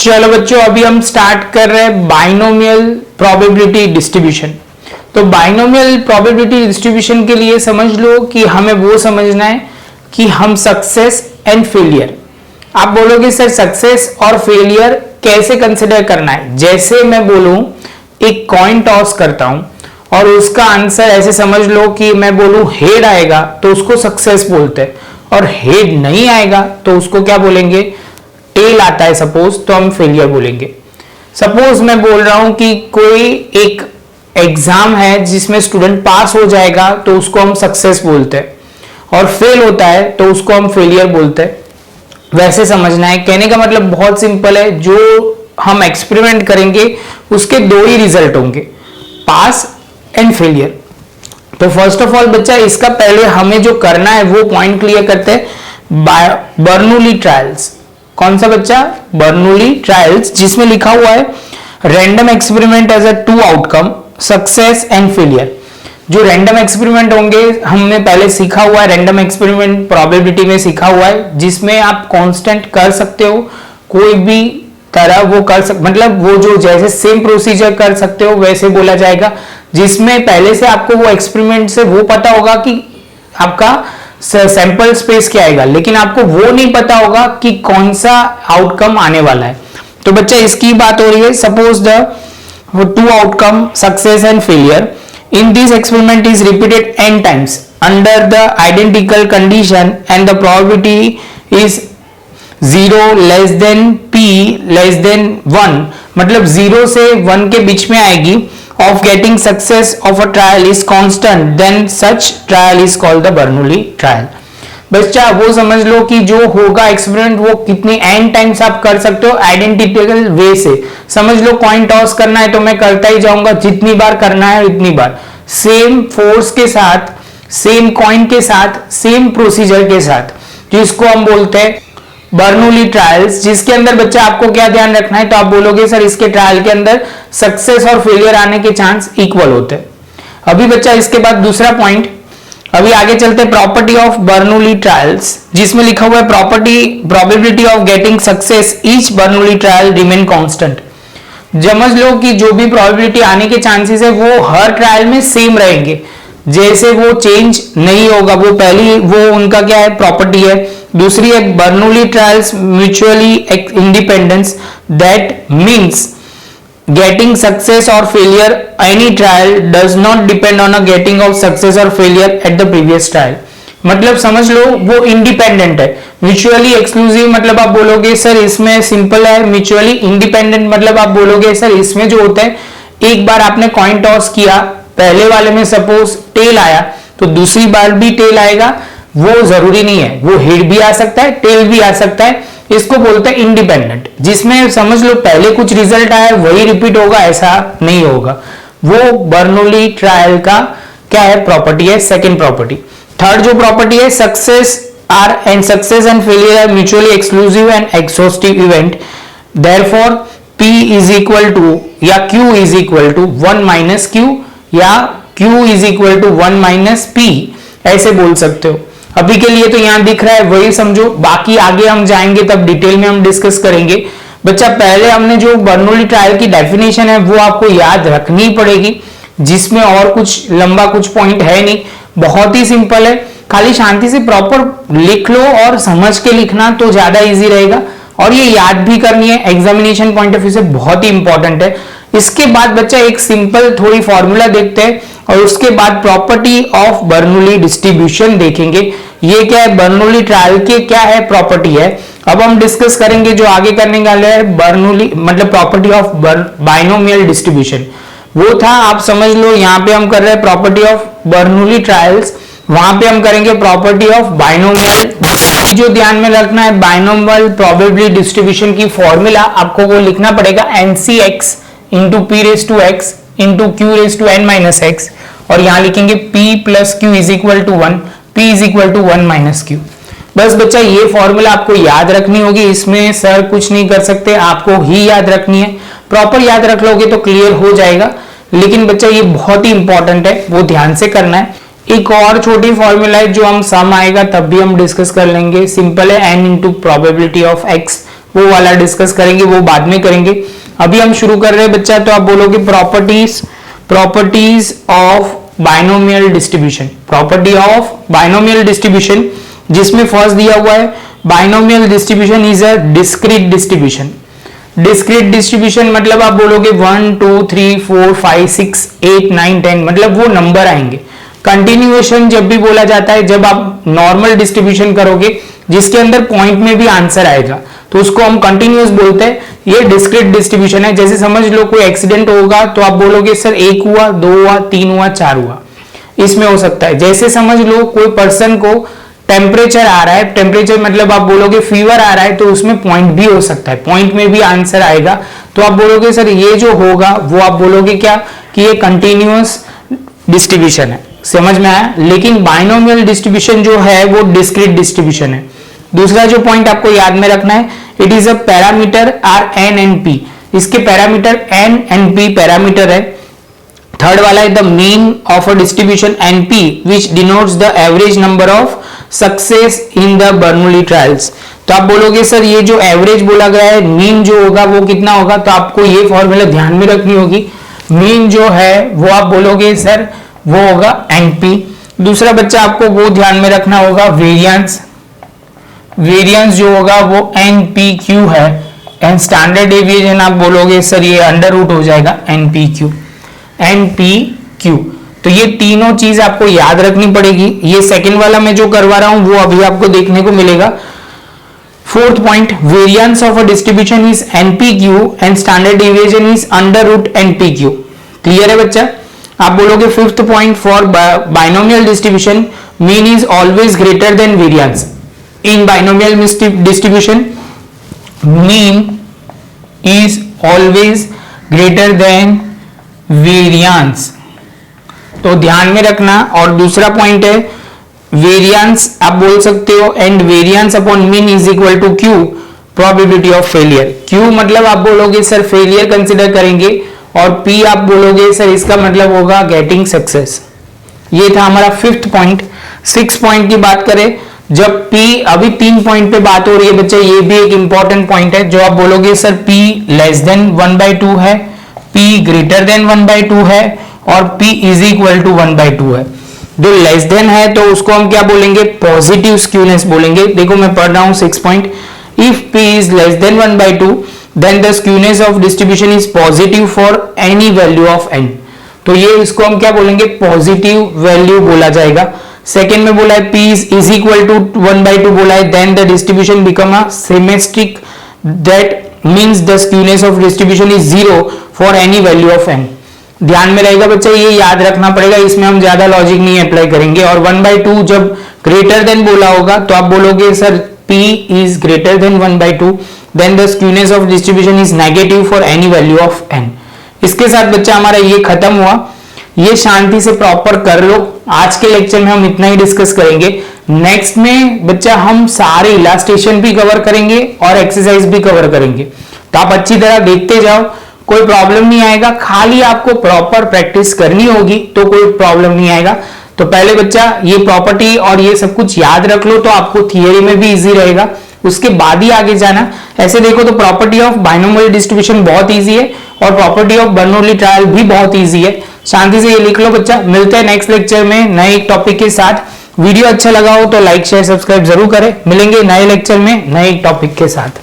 चलो बच्चों, अभी हम स्टार्ट कर रहे हैं बाइनोमियल प्रोबेबिलिटी डिस्ट्रीब्यूशन। तो बाइनोमियल प्रोबेबिलिटी डिस्ट्रीब्यूशन के लिए समझ लो कि हमें वो समझना है कि हम सक्सेस एंड फेलियर, आप बोलोगे सर सक्सेस और फेलियर कैसे कंसिडर करना है। जैसे मैं बोलूं एक कॉइन टॉस करता हूं और उसका आंसर ऐसे समझ लो कि मैं बोलूं हेड आएगा तो उसको सक्सेस बोलते हैं, और हेड नहीं आएगा तो उसको क्या बोलेंगे, टेल आता है सपोज, तो हम फेलियर बोलेंगे। सपोज मैं बोल रहा हूं कि कोई एक एग्जाम है जिसमें स्टूडेंट पास हो जाएगा तो उसको हम सक्सेस बोलते हैं, और फेल होता है तो उसको हम फेलियर बोलते हैं। वैसे समझना है, कहने का मतलब बहुत सिंपल है। जो हम एक्सपेरिमेंट करेंगे उसके दो ही रिजल्ट होंगे, पास एंड फेलियर। तो फर्स्ट ऑफ ऑल बच्चा, इसका पहले हमें जो करना है वो पॉइंट क्लियर करते हैं। बर्नौली ट्रायल्स, कौन सा बच्चा, बर्नौली ट्रायल्स, जिसमें लिखा हुआ है random experiment as a two outcome success and failure. जो रैंडम एक्सपेरिमेंट होंगे हमने पहले सीखा हुआ है, रैंडम एक्सपेरिमेंट प्रोबेबिलिटी में सीखा हुआ है, जिसमें आप कांस्टेंट कर सकते हो, कोई भी तरह वो कर मतलब वो जो जैसे सेम प्रोसीजर कर सकते हो वैसे बोला जाएगा, जिसमें पहले से आपको वो एक्सपेरिमेंट से वो पता होगा कि आपका सैंपल स्पेस क्या आएगा, लेकिन आपको वो नहीं पता होगा कि कौन सा आउटकम आने वाला है। तो बच्चा इसकी बात हो रही है, suppose the two outcome success and failure in this experiment is repeated n times under the identical condition and the probability is 0 less than p less than 1, मतलब 0 से 1 के बीच में आएगी, of getting success of a trial is constant, then such trial is called the Bernoulli trial। बच्चा वो समझ लो कि जो होगा एक्सपेरिमेंट वो कितनी एन टाइम्स आप कर सकते हो आइडेंटिकल वे से। समझ लो कॉइन टॉस करना है तो मैं करता ही जाऊंगा, जितनी बार करना है उतनी बार, सेम फोर्स के साथ, सेम कॉइन के साथ, सेम प्रोसीजर के साथ, जिसको हम बोलते हैं बर्नौली ट्रायल्स। जिसके अंदर बच्चा आपको क्या ध्यान रखना है, तो आप बोलोगे सर इसके ट्रायल के अंदर सक्सेस और फेलियर आने के चांस इक्वल होते हैं। अभी बच्चा इसके बाद दूसरा पॉइंट, अभी आगे चलते हैं प्रॉपर्टी ऑफ बर्नौली ट्रायल्स, जिसमें लिखा हुआ है probability of getting success each Bernoulli trial remain constant. समझ लो कि जो भी प्रोबेबिलिटी आने के चांसेस है वो हर ट्रायल में सेम रहेंगे, जैसे वो चेंज नहीं होगा। वो पहली वो उनका क्या है, प्रॉपर्टी है। दूसरी है Bernoulli trials mutually independence, that means getting success or failure any trial does not depend on a getting of success or failure at the previous trial। मतलब समझ लो वो इंडिपेंडेंट है। म्यूचुअली एक्सक्लूसिव मतलब आप बोलोगे सर इसमें सिंपल है, mutually independent मतलब आप बोलोगे सर इसमें जो होता है एक बार आपने कॉइन टॉस किया, पहले वाले में सपोज टेल आया तो दूसरी बार भी टेल आएगा, वो जरूरी नहीं है, वो हेड भी आ सकता है टेल भी आ सकता है। इसको बोलते हैं इंडिपेंडेंट, जिसमें समझ लो पहले कुछ रिजल्ट आया वही रिपीट होगा, ऐसा नहीं होगा। वो बर्नौली ट्रायल का क्या है, प्रॉपर्टी है, सेकंड प्रॉपर्टी। थर्ड जो प्रॉपर्टी है, success and failure are mutually exclusive and exhaustive event, therefore P is equal to या Q is equal to 1 minus Q या Q is equal to 1 minus P, ऐसे बोल सकते हो। अभी के लिए तो यहां दिख रहा है वही समझो, बाकी आगे हम जाएंगे तब डिटेल में हम डिस्कस करेंगे। बच्चा पहले हमने जो बर्नौली ट्रायल की डेफिनेशन है वो आपको याद रखनी पड़ेगी, जिसमें और कुछ लंबा कुछ पॉइंट है नहीं, बहुत ही सिंपल है। खाली शांति से प्रॉपर लिख लो और समझ के लिखना तो ज्यादा इजी रहेगा, और ये याद भी करनी है, एग्जामिनेशन पॉइंट ऑफ व्यू से बहुत ही इंपॉर्टेंट है। इसके बाद बच्चा एक सिंपल थोड़ी फॉर्मूला देखते हैं और उसके बाद प्रॉपर्टी ऑफ बर्नौली डिस्ट्रीब्यूशन देखेंगे। ये क्या है, बर्नौली ट्रायल के क्या है, प्रॉपर्टी है। अब हम डिस्कस करेंगे जो आगे करने वाले हैं बर्नौली मतलब प्रॉपर्टी ऑफ बाइनोमियल डिस्ट्रीब्यूशन। वो था आप समझ लो, यहाँ पे हम कर रहे हैं प्रॉपर्टी ऑफ बर्नौली ट्रायल्स, वहां पे हम करेंगे प्रॉपर्टी ऑफ बाइनोमियल। जो ध्यान में रखना है, बाइनोमियल प्रोबेबिलिटी डिस्ट्रीब्यूशन की फॉर्मूला आपको वो लिखना पड़ेगा NCX into P raise to X into Q raise to N minus X, और यहां लिखेंगे P plus Q is equal to 1, P is equal to 1 minus Q। बस बच्चा ये फॉर्मूला आपको याद रखनी होगी, इसमें सर कुछ नहीं कर सकते, आपको ही याद रखनी है। प्रॉपर याद रख लोगे तो क्लियर हो जाएगा, लेकिन बच्चा ये बहुत ही इंपॉर्टेंट है, वो ध्यान से करना है। एक और छोटी फॉर्मूला है जो हम सम आएगा तब भी हम डिस्कस कर लेंगे, सिंपल है, n into probability of x वो वाला डिस्कस करेंगे, वो बाद में करेंगे। अभी हम शुरू कर रहे हैं बच्चा, तो आप बोलोगे properties of binomial distribution. Property of binomial distribution, जिसमें फर्स्ट दिया हुआ है binomial distribution is a discrete distribution. Discrete distribution मतलब आप बोलोगे 1 2 3 4 5 6 8 9 10, मतलब वो नंबर आएंगे। कंटिन्यूएशन जब भी बोला जाता है, जब आप नॉर्मल डिस्ट्रीब्यूशन करोगे जिसके अंदर पॉइंट में भी आंसर आएगा, तो उसको हम कंटिन्यूअस बोलते हैं। ये डिस्क्रीट डिस्ट्रीब्यूशन है। जैसे समझ लो कोई एक्सीडेंट होगा तो आप बोलोगे सर 1 हुआ, 2 हुआ, 3 हुआ, 4 हुआ, इसमें हो सकता है। जैसे समझ लो कोई पर्सन को टेम्परेचर आ रहा है, टेम्परेचर मतलब आप बोलोगे फीवर आ रहा है, तो उसमें पॉइंट भी हो सकता है, पॉइंट में भी आंसर आएगा। तो आप बोलोगे सर ये जो होगा वो आप बोलोगे क्या कि ये कंटिन्यूअस डिस्ट्रीब्यूशन है। समझ में आया? लेकिन बाइनोमियल डिस्ट्रीब्यूशन जो है वो डिस्क्रीट डिस्ट्रीब्यूशन है। दूसरा जो पॉइंट आपको याद में रखना है, it is a parameter are N and P. इसके parameter N and P parameter है। थर्ड वाला है the mean of a distribution NP which denotes the average number of success in the Bernoulli trials. तो आप बोलोगे sir ये जो average बोला गया है, मीन जो होगा वो कितना होगा, तो आपको ये फॉर्मूला ध्यान में रखनी होगी। मीन जो है वो आप बोलोगे सर वो होगा एनपी। दूसरा बच्चा आपको वो ध्यान में रखना होगा वेरिएंस। वेरिएंस जो होगा वो एनपीक्यू है। एंड स्टैंडर्ड डेविएशन आप बोलोगे सर ये अंडर रूट हो जाएगा एनपीक्यू। एनपीक्यू, तो ये तीनों चीज आपको याद रखनी पड़ेगी। ये सेकंड वाला मैं जो करवा रहा हूं वो अभी आपको देखने को मिलेगा। Fourth point, variance of a distribution is NPQ and standard deviation is under root NPQ. Clear है बच्चा? आप बोलोगे fifth point, for binomial distribution mean is always greater than variance. In binomial distribution mean is always greater than variance, तो ध्यान में रखना। और दूसरा पॉइंट है वेरिएंस आप बोल सकते हो and variance upon mean is equal to Q probability of failure. Q मतलब आप बोलोगे सर फेलियर कंसिडर करेंगे, और पी आप बोलोगे सर इसका मतलब होगा गेटिंग सक्सेस। ये था हमारा फिफ्थ पॉइंट। सिक्स पॉइंट की बात करें, जब पी, अभी 3 पॉइंट पे बात हो रही है बच्चा, ये भी एक इंपॉर्टेंट पॉइंट है। जो आप बोलोगे सर पी लेस देन 1/2 है, पी ग्रेटर देन 1/2 है, और p इज इक्वल टू 1/2 है। जो लेस देन है तो उसको हम क्या बोलेंगे, पॉजिटिव स्क्यूनेस बोलेंगे। देखो मैं पढ़ रहा हूं 6 point, if p is less than 1/2 then the skewness of distribution is positive for any value of n। तो ये इसको हम क्या बोलेंगे, पॉजिटिव वैल्यू बोला जाएगा। सेकेंड में बोला है p इज इक्वल टू 1/2 बोला है, then the distribution become a symmetric, that means the skewness of distribution is 0 for any value of n। ध्यान में रहेगा बच्चा, ये याद रखना पड़ेगा, इसमें हम ज्यादा लॉजिक नहीं अप्लाई करेंगे। और 1/2 जब ग्रेटर देन बोला होगा तो आप बोलोगे sir p is greater than 1/2 then the skewness of distribution is negative for any value of n। इसके साथ बच्चा हमारा ये खत्म हुआ। ये शांति से प्रॉपर कर लो। आज के लेक्चर में हम इतना ही डिस्कस करेंगे। नेक्स्ट में बच्चा हम सारे इलास्ट्रेशन भी कवर करेंगे और एक्सरसाइज भी कवर करेंगे, तो आप अच्छी तरह देखते जाओ, कोई प्रॉब्लम नहीं आएगा। खाली आपको प्रॉपर प्रैक्टिस करनी होगी तो कोई प्रॉब्लम नहीं आएगा। तो पहले बच्चा ये प्रॉपर्टी और ये सब कुछ याद रख लो, तो आपको थियरी में भी इजी रहेगा, उसके बाद ही आगे जाना। ऐसे देखो तो प्रॉपर्टी ऑफ बाइनोमियल डिस्ट्रीब्यूशन बहुत इजी है और प्रॉपर्टी ऑफ बर्नौली ट्रायल भी बहुत इजी है। शांति से ये लिख लो बच्चा। मिलते हैं नेक्स्ट लेक्चर में नए टॉपिक के साथ। वीडियो अच्छा लगा हो तो लाइक शेयर सब्सक्राइब जरूर करें। मिलेंगे नए लेक्चर में नए टॉपिक के साथ।